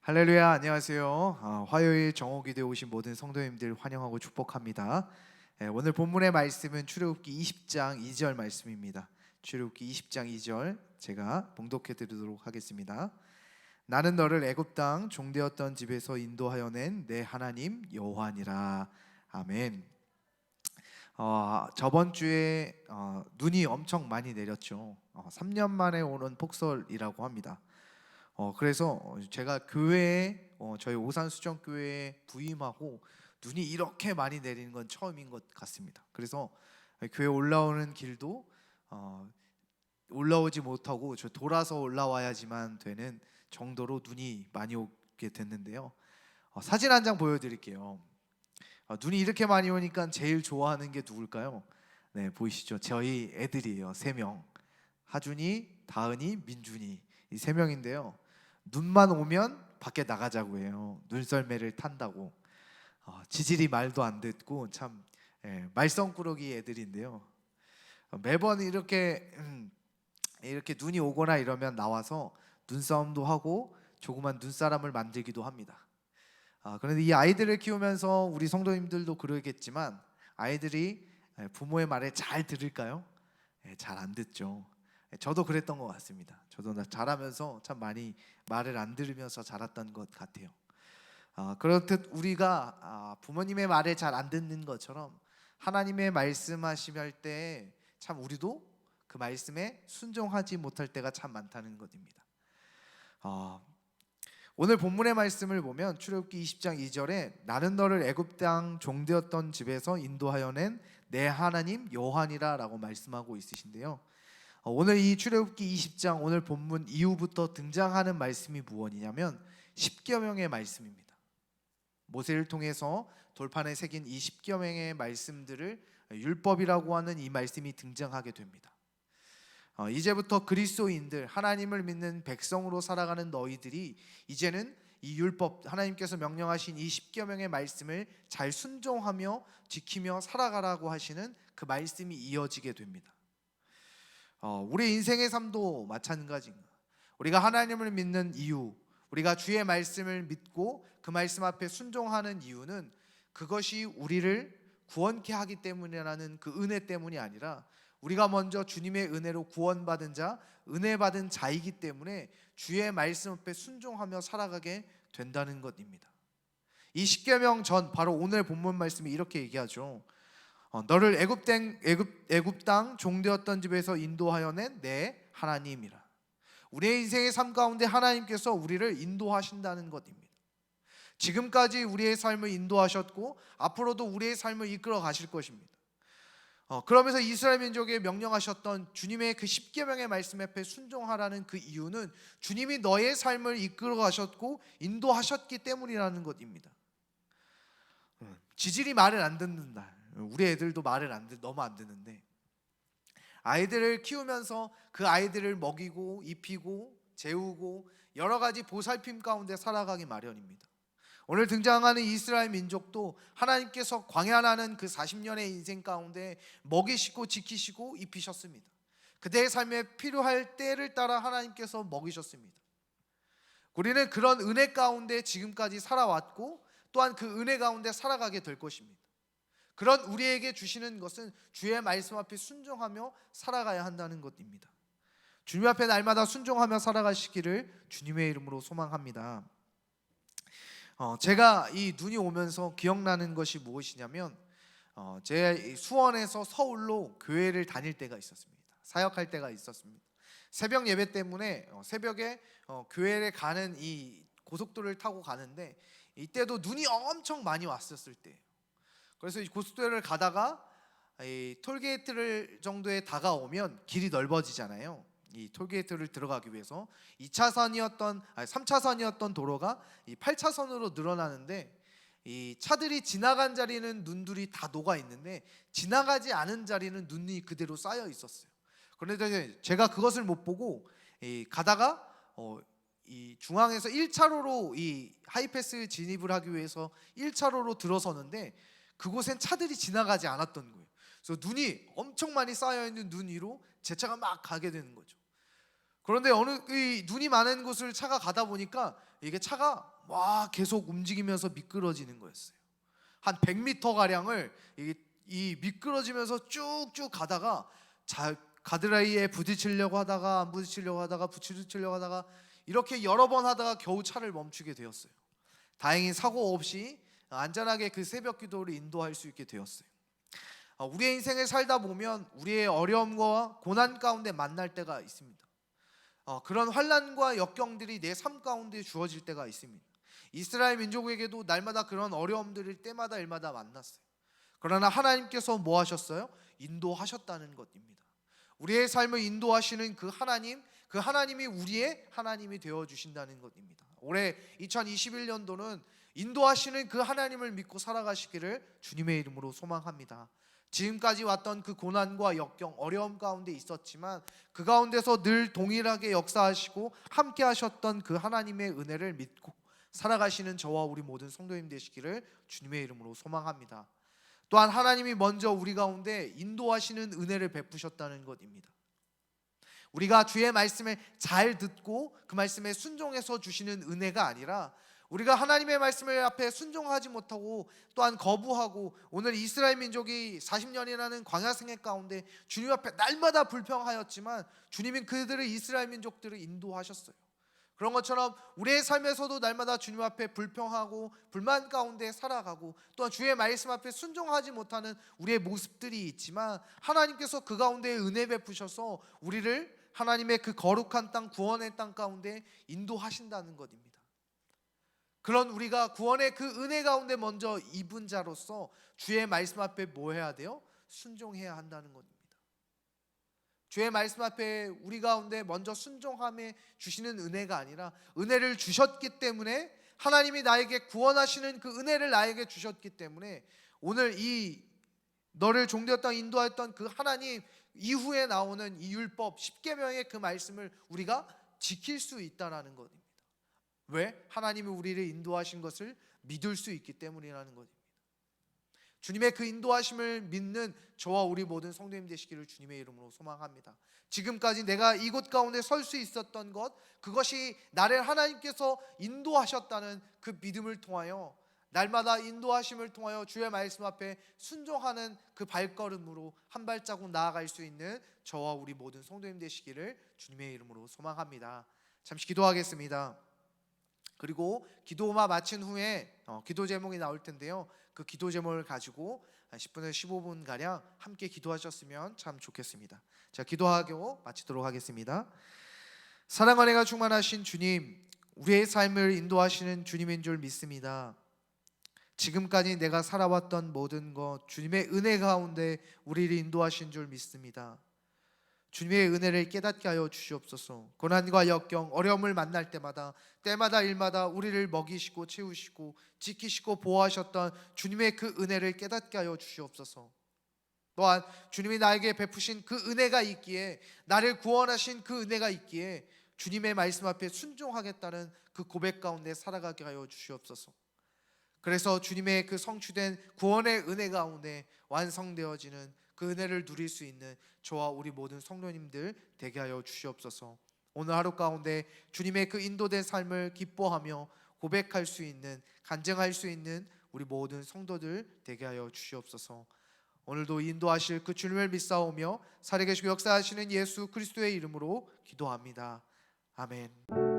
할렐루야, 안녕하세요. 화요일 정오기도에 오신 모든 성도님들 환영하고 축복합니다. 오늘 본문의 말씀은 출애굽기 20장 2절 말씀입니다. 출애굽기 20장 2절 제가 봉독해 드리도록 하겠습니다. 나는 너를 애굽 땅 종되었던 집에서 인도하여 낸 내 하나님 여호와니라. 아멘. 저번 주에 눈이 엄청 많이 내렸죠. 3년 만에 오는 폭설이라고 합니다. 그래서 제가 교회에 저희 오산수정교회에 부임하고 눈이 이렇게 많이 내리는 건 처음인 것 같습니다. 그래서 교회 올라오는 길도 올라오지 못하고 저 돌아서 올라와야지만 되는 정도로 눈이 많이 오게 됐는데요. 사진 한 장 보여드릴게요. 눈이 이렇게 많이 오니까 제일 좋아하는 게 누굴까요? 네, 보이시죠? 저희 애들이에요. 3명. 하준이, 다은이, 민준이, 이 3명인데요. 눈만 오면 밖에 나가자고 해요. 눈썰매를 탄다고. 지질이 말도 안 듣고 참 말썽꾸러기 애들인데요. 매번 이렇게 눈이 오거나 이러면 나와서 눈싸움도 하고 조그만 눈사람을 만들기도 합니다. 그런데 이 아이들을 키우면서 우리 성도님들도 그러겠지만 아이들이 부모의 말을 잘 들을까요? 잘 안 듣죠. 저도 그랬던 것 같습니다. 저도 자라면서 참 많이 말을 안 들으면서 자랐던 것 같아요. 그렇듯 우리가 부모님의 말을 잘 안 듣는 것처럼 하나님의 말씀하실 때 참 우리도 그 말씀에 순종하지 못할 때가 참 많다는 것입니다. 오늘 본문의 말씀을 보면 출애굽기 20장 2절에 나는 너를 애굽 땅 종되었던 집에서 인도하여 낸 내 하나님 여호와니라 라고 말씀하고 있으신데요. 오늘 이 출애굽기 20장 오늘 본문 이후부터 등장하는 말씀이 무엇이냐면 십계명의 말씀입니다. 모세를 통해서 돌판에 새긴 이 십계명의 말씀들을 율법이라고 하는 이 말씀이 등장하게 됩니다. 이제부터 그리스도인들, 하나님을 믿는 백성으로 살아가는 너희들이 이제는 이 율법, 하나님께서 명령하신 이 십계명의 말씀을 잘 순종하며 지키며 살아가라고 하시는 그 말씀이 이어지게 됩니다. 우리 인생의 삶도 마찬가지입니다. 우리가 하나님을 믿는 이유, 우리가 주의 말씀을 믿고 그 말씀 앞에 순종하는 이유는 그것이 우리를 구원케 하기 때문이라는 그 은혜 때문이 아니라 우리가 먼저 주님의 은혜로 구원받은 자, 은혜 받은 자이기 때문에 주의 말씀 앞에 순종하며 살아가게 된다는 것입니다. 이 십계명 전 바로 오늘 본문 말씀이 이렇게 얘기하죠. 너를 애굽 땅 종되었던 집에서 인도하여 낸 내 하나님이라. 우리의 인생의 삶 가운데 하나님께서 우리를 인도하신다는 것입니다. 지금까지 우리의 삶을 인도하셨고 앞으로도 우리의 삶을 이끌어 가실 것입니다. 그러면서 이스라엘 민족에 명령하셨던 주님의 그 십계명의 말씀 앞에 순종하라는 그 이유는 주님이 너의 삶을 이끌어 가셨고 인도하셨기 때문이라는 것입니다. 지질이 말을 안 듣는다. 우리 애들도 말을 너무 안 듣는데 아이들을 키우면서 그 아이들을 먹이고 입히고 재우고 여러 가지 보살핌 가운데 살아가기 마련입니다. 오늘 등장하는 이스라엘 민족도 하나님께서 광야라는 그 40년의 인생 가운데 먹이시고 지키시고 입히셨습니다. 그들의 삶에 필요할 때를 따라 하나님께서 먹이셨습니다. 우리는 그런 은혜 가운데 지금까지 살아왔고 또한 그 은혜 가운데 살아가게 될 것입니다. 그런 우리에게 주시는 것은 주의 말씀 앞에 순종하며 살아가야 한다는 것입니다. 주님 앞에 날마다 순종하며 살아가시기를 주님의 이름으로 소망합니다. 제가 이 눈이 오면서 기억나는 것이 무엇이냐면 제가 수원에서 서울로 교회를 다닐 때가 있었습니다. 사역할 때가 있었습니다. 새벽 예배 때문에 새벽에 교회를 가는 이 고속도로를 타고 가는데 이때도 눈이 엄청 많이 왔었을 때예요. 그래서 이 고속도로를 가다가 이 톨게이트를 정도에 다가오면 길이 넓어지잖아요. 이 톨게이트를 들어가기 위해서 3차선이었던 도로가 이 8차선으로 늘어나는데 이 차들이 지나간 자리는 눈들이 다 녹아 있는데 지나가지 않은 자리는 눈이 그대로 쌓여 있었어요. 그런데 제가 그것을 못 보고 가다가 이 중앙에서 1차로로 이 하이패스 진입을 하기 위해서 1차로로 들어서는데 그곳엔 차들이 지나가지 않았던 거예요. 그래서 눈이 엄청 많이 쌓여 있는 눈 위로 제 차가 막 가게 되는 거죠. 그런데 어느 이 눈이 많은 곳을 차가 가다 보니까 이게 차가 막 계속 움직이면서 미끄러지는 거였어요. 한 100m 가량을 이 미끄러지면서 쭉쭉 가다가 가드레일에 부딪히려고 하다가 안 부딪히려고 하다가 부딪히려고 하다가 이렇게 여러 번 하다가 겨우 차를 멈추게 되었어요. 다행히 사고 없이 안전하게 그 새벽 기도를 인도할 수 있게 되었어요. 우리의 인생을 살다 보면 우리의 어려움과 고난 가운데 만날 때가 있습니다. 그런 환난과 역경들이 내 삶 가운데 주어질 때가 있습니다. 이스라엘 민족에게도 날마다 그런 어려움들을 때마다 일마다 만났어요. 그러나 하나님께서 뭐 하셨어요? 인도하셨다는 것입니다. 우리의 삶을 인도하시는 그 하나님이 우리의 하나님이 되어 주신다는 것입니다. 올해 2021년도는 인도하시는 그 하나님을 믿고 살아가시기를 주님의 이름으로 소망합니다. 지금까지 왔던 그 고난과 역경, 어려움 가운데 있었지만 그 가운데서 늘 동일하게 역사하시고 함께 하셨던 그 하나님의 은혜를 믿고 살아가시는 저와 우리 모든 성도님 되시기를 주님의 이름으로 소망합니다. 또한 하나님이 먼저 우리 가운데 인도하시는 은혜를 베푸셨다는 것입니다. 우리가 주의 말씀을 잘 듣고 그 말씀에 순종해서 주시는 은혜가 아니라 우리가 하나님의 말씀을 앞에 순종하지 못하고 또한 거부하고 오늘 이스라엘 민족이 40년이라는 광야 생애 가운데 주님 앞에 날마다 불평하였지만 주님은 그들을 이스라엘 민족들을 인도하셨어요. 그런 것처럼 우리의 삶에서도 날마다 주님 앞에 불평하고 불만 가운데 살아가고 또한 주의 말씀 앞에 순종하지 못하는 우리의 모습들이 있지만 하나님께서 그 가운데 은혜 베푸셔서 우리를 하나님의 그 거룩한 땅, 구원의 땅 가운데 인도하신다는 것입니다. 그런 우리가 구원의 그 은혜 가운데 먼저 입은 자로서 주의 말씀 앞에 뭐 해야 돼요? 순종해야 한다는 것입니다. 주의 말씀 앞에 우리 가운데 먼저 순종함에 주시는 은혜가 아니라 은혜를 주셨기 때문에 하나님이 나에게 구원하시는 그 은혜를 나에게 주셨기 때문에 오늘 이 너를 종되었 땅 인도하였던 그 하나님 이후에 나오는 이 율법 10계명의 그 말씀을 우리가 지킬 수 있다라는 것입니다. 왜? 하나님이 우리를 인도하신 것을 믿을 수 있기 때문이라는 것입니다. 주님의 그 인도하심을 믿는 저와 우리 모든 성도님 되시기를 주님의 이름으로 소망합니다. 지금까지 내가 이곳 가운데 설 수 있었던 것, 그것이 나를 하나님께서 인도하셨다는 그 믿음을 통하여 날마다 인도하심을 통하여 주의 말씀 앞에 순종하는 그 발걸음으로 한 발자국 나아갈 수 있는 저와 우리 모든 성도님 되시기를 주님의 이름으로 소망합니다. 잠시 기도하겠습니다. 그리고 기도가 마친 후에 기도 제목이 나올 텐데요. 그 기도 제목을 가지고 10분에서 15분 가량 함께 기도하셨으면 참 좋겠습니다. 자, 기도하고 마치도록 하겠습니다. 사랑과 은혜가 충만하신 주님, 우리의 삶을 인도하시는 주님인 줄 믿습니다. 지금까지 내가 살아왔던 모든 것 주님의 은혜 가운데 우리를 인도하신 줄 믿습니다. 주님의 은혜를 깨닫게 하여 주시옵소서. 고난과 역경, 어려움을 만날 때마다 일마다 우리를 먹이시고 채우시고 지키시고 보호하셨던 주님의 그 은혜를 깨닫게 하여 주시옵소서. 또한 주님이 나에게 베푸신 그 은혜가 있기에, 나를 구원하신 그 은혜가 있기에 주님의 말씀 앞에 순종하겠다는 그 고백 가운데 살아가게 하여 주시옵소서. 그래서 주님의 그 성취된 구원의 은혜 가운데 완성되어지는 그 은혜를 누릴 수 있는 저와 우리 모든 성도님들 되게 하여 주시옵소서. 오늘 하루 가운데 주님의 그 인도된 삶을 기뻐하며 고백할 수 있는, 간증할 수 있는 우리 모든 성도들 되게 하여 주시옵소서. 오늘도 인도하실 그 주님을 믿사오며 살아계시고 역사하시는 예수 그리스도의 이름으로 기도합니다. 아멘.